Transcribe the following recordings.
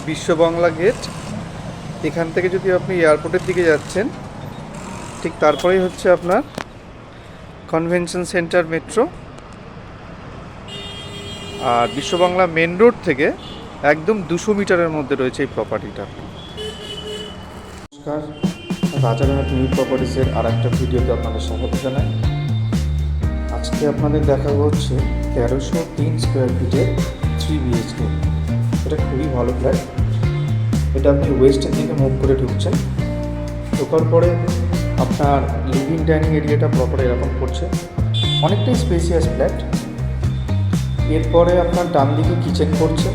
Biswa Bangla gate. এখান থেকে যদি আপনি এয়ারপোর্টের দিকে যাচ্ছেন, ঠিক তারপরেই হচ্ছে আপনার কনভেনশন সেন্টার মেট্রো। আর বিশ্ববাংলা মেন রোড থেকে একদম 200 মিটারের মধ্যে রয়েছে এই প্রপার্টিটা। নমস্কার, রাজারহাট নিউ প্রপার্টিসের আর একটা ভিডিওতে আপনাদের স্বাগত জানাই। আজকে আপনাদের দেখাবো হচ্ছে 1303 স্কোয়ার ফিটের 3 BHK। এটা খুবই ভালো ফ্ল্যাট। এটা আপনি ওয়েস্টের দিকে মুভ করে ঢুকছেন, ঢোকার পরে আপনার লিভিং ডাইনিং এরিয়াটা প্রপার এরকম করছে, অনেকটাই স্পেসিয়াস ফ্ল্যাট। এরপরে আপনার ডান দিকে কিচেন করছে।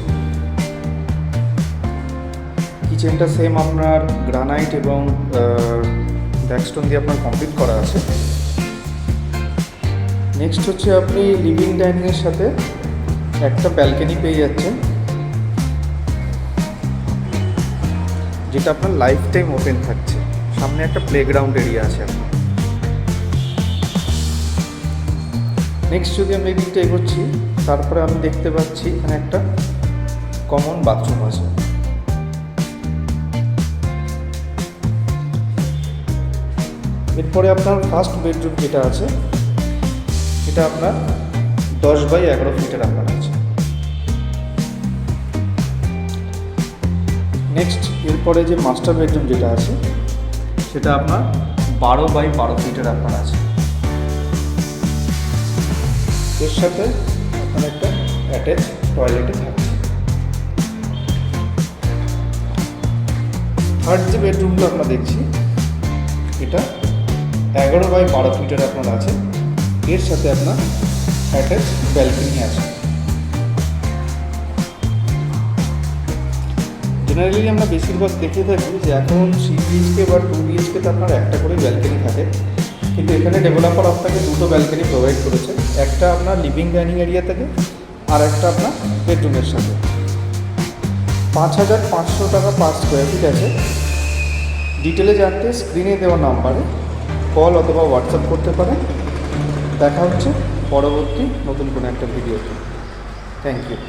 কিচেনটা সেম আপনার গ্রানাইট এবং ব্যাকস্টোন দিয়ে আপনার কমপ্লিট করা আছে। নেক্সট হচ্ছে আপনি লিভিং ডাইনিংয়ের সাথে একটা ব্যালকনি পেয়ে যাচ্ছেন, যেটা আপনার লাইফ টাইম ওপেন থাকছে। সামনে একটা প্লেগ্রাউন্ড এরিয়া আছে আপনার। নেক্সট যদি আমি এই দিকটা এগোচ্ছি, তারপরে আমি দেখতে পাচ্ছি এখানে একটা কমন বাথরুম আছে। এরপরে আপনার ফার্স্ট বেডরুম যেটা আছে, এটা আপনার 10 বাই 11 ফিটের আপনার আছে। নেক্সট এরপরে যে মাস্টার বেডরুম যেটা আছে, সেটা আপনার 12 বাই 12 ফিটের আপনার আছে। এর সাথে আপনার একটা অ্যাটাচ টয়লেটে থাকছে। থার্ড যে বেডরুমটা আমরা দেখছি, এটা 11 বাই 12 ফিটের আপনার আছে। এর সাথে আপনার অ্যাটাচ ব্যালকনি আছে। জেনারেলি আমরা বেশিরভাগ দেখে থাকি যে এখন 3 BHK বা 2 BHK তে আপনার একটা করে ব্যালকনি থাকে, কিন্তু এখানে ডেভেলপার আপনাকে দুটো ব্যালকনি প্রোভাইড করেছে। একটা আপনার লিভিং ডাইনিং এরিয়া থেকে, আর একটা আপনার বেডরুমের সাথে। 5500 টাকা পার স্কোয়ার ফিট আছে। ডিটেলে জানতে স্ক্রিনে দেওয়া নাম্বারে কল অথবা হোয়াটসঅ্যাপ করতে পারেন। দেখা হচ্ছে পরবর্তী নতুন কোনো একটা ভিডিওতে। Thank you.